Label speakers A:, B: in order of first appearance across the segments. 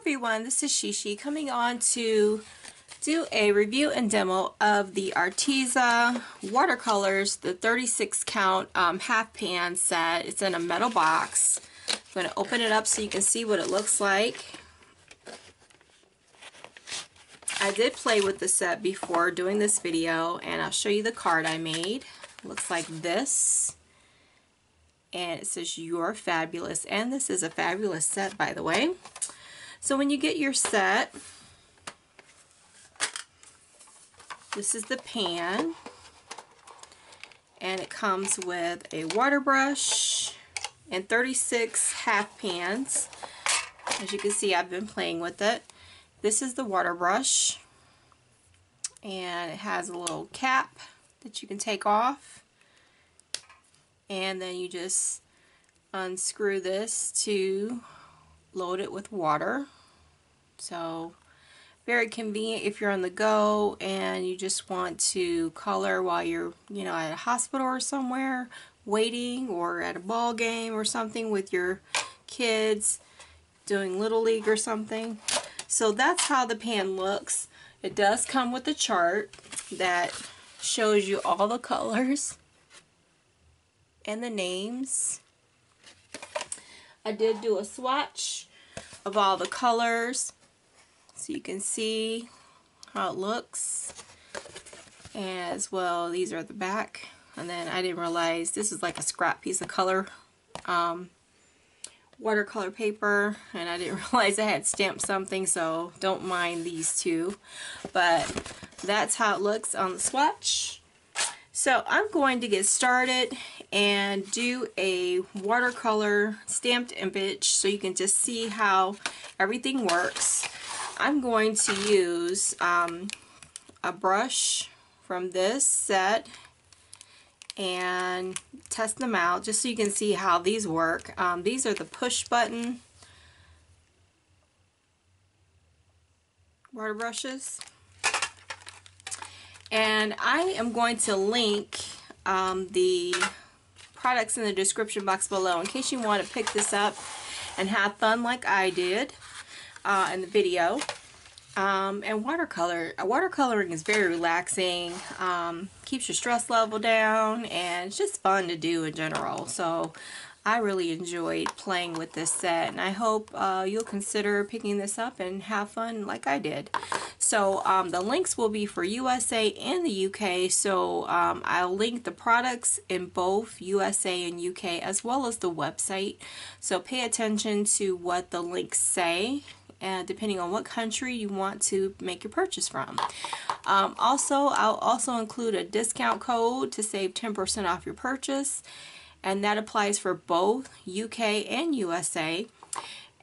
A: everyone, this is Sheshe coming on to do a review and demo of the Arteza watercolors, the 36 count half pan set. It's in a metal box. I'm going to open it up so you can see what it looks like. I did play with the set before doing this video, and I'll show you the card I made. It looks like this. And it says, "You're fabulous." And this is a fabulous set, by the way. So when you get your set, this is the pan, and it comes with a water brush and 36 half pans. As you can see, I've been playing with it. This is the water brush, and it has a little cap that you can take off, and then you just unscrew this to load it with water. So very convenient if you're on the go and you just want to color while you're, at a hospital or somewhere waiting, or at a ball game or something with your kids doing Little League or something. So that's how the pan looks. It does come with a chart that shows you all the colors and the names. I did do a swatch of all the colors so you can see how it looks. As well, these are the back. And then I didn't realize this is like a scrap piece of color watercolor paper, and I didn't realize I had stamped something, so don't mind these two. But that's how it looks on the swatch. So I'm going to get started and do a watercolor stamped image so you can just see how everything works. I'm going to use a brush from this set and test them out just so you can see how these work. These are the push button water brushes. And I am going to link the products in the description box below in case you want to pick this up and have fun like I did in the video. And watercoloring is very relaxing, keeps your stress level down, and it's just fun to do in general. So I really enjoyed playing with this set, and I hope you'll consider picking this up and have fun like I did. So the links will be for USA and the UK, so I'll link the products in both USA and UK as well as the website. So pay attention to what the links say, depending on what country you want to make your purchase from. Also, I'll also include a discount code to save 10% off your purchase, and that applies for both UK and USA,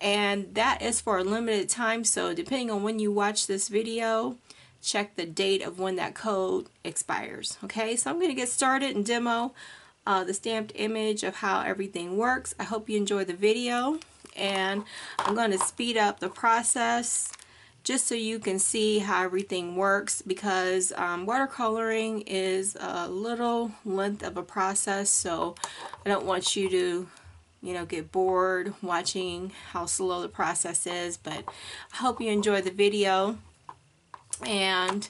A: and that is for a limited time. So depending on when you watch this video, check the date of when that code expires. Okay, so I'm going to get started and demo the stamped image of how everything works. I hope you enjoy the video, and I'm going to speed up the process just so you can see how everything works, because watercoloring is a little length of a process, so I don't want you to get bored watching how slow the process is. But I hope you enjoy the video, and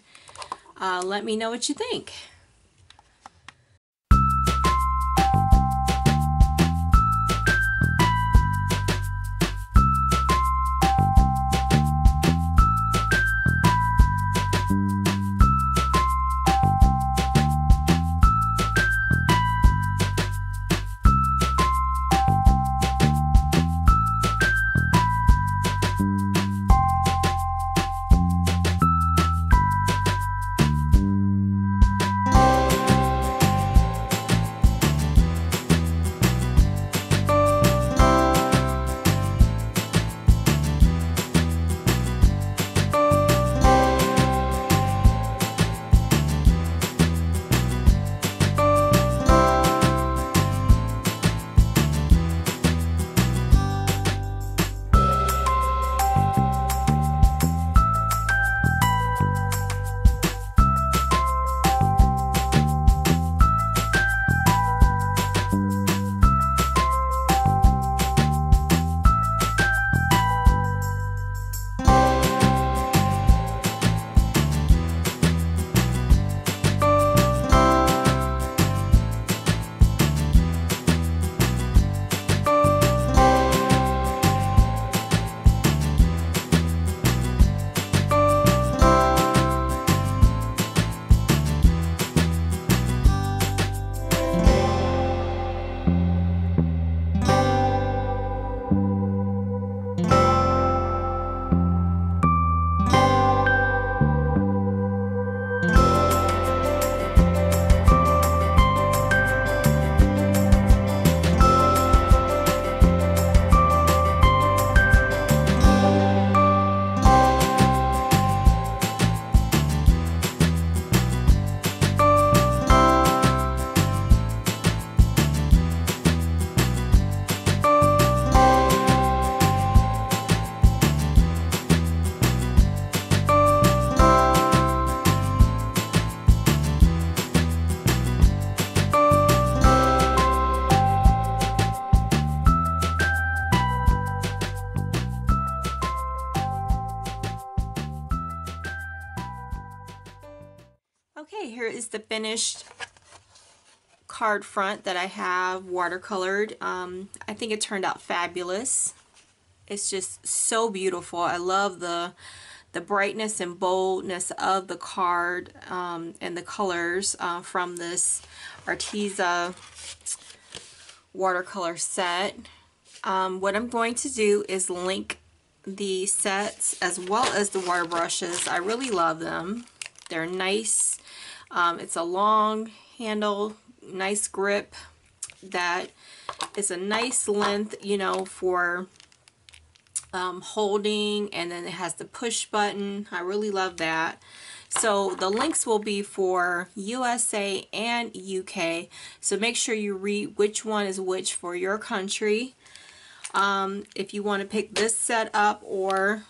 A: let me know what you think. Okay, here is the finished card front that I have watercolored. I think it turned out fabulous. It's just so beautiful. I love the brightness and boldness of the card and the colors from this Arteza watercolor set. What I'm going to do is link the sets as well as the water brushes. I really love them. They're nice. It's a long handle, nice grip that is a nice length, you know, for holding, and then it has the push button. I really love that. So the links will be for USA and UK, so make sure you read which one is which for your country. If you want to pick this set up or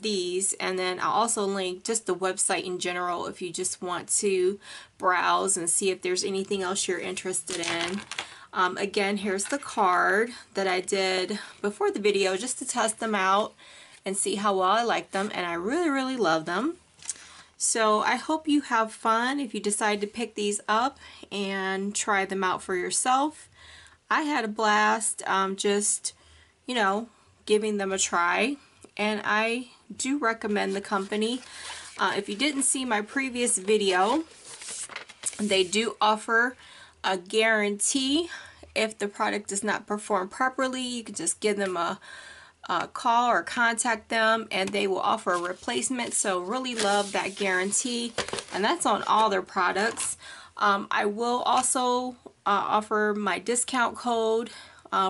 A: these, and then I'll also link just the website in general if you just want to browse and see if there's anything else you're interested in. Again, here's the card that I did before the video just to test them out and see how well I like them, and I really love them. So I hope you have fun if you decide to pick these up and try them out for yourself. I had a blast just, you know, giving them a try, and I do recommend the company. If you didn't see my previous video, they do offer a guarantee. If the product does not perform properly, you can just give them a call or contact them and they will offer a replacement. So really love that guarantee, and that's on all their products. I will also offer my discount code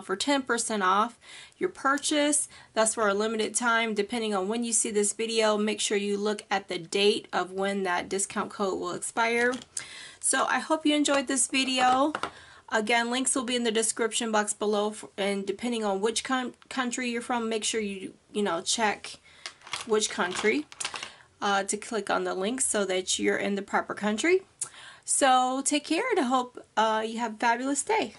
A: for 10% off your purchase. That's for a limited time. Depending on when you see this video, make sure you look at the date of when that discount code will expire. So I hope you enjoyed this video. Again, links will be in the description box below, and depending on which country you're from, make sure you check which country to click on the link so that you're in the proper country. So take care, and I hope you have a fabulous day.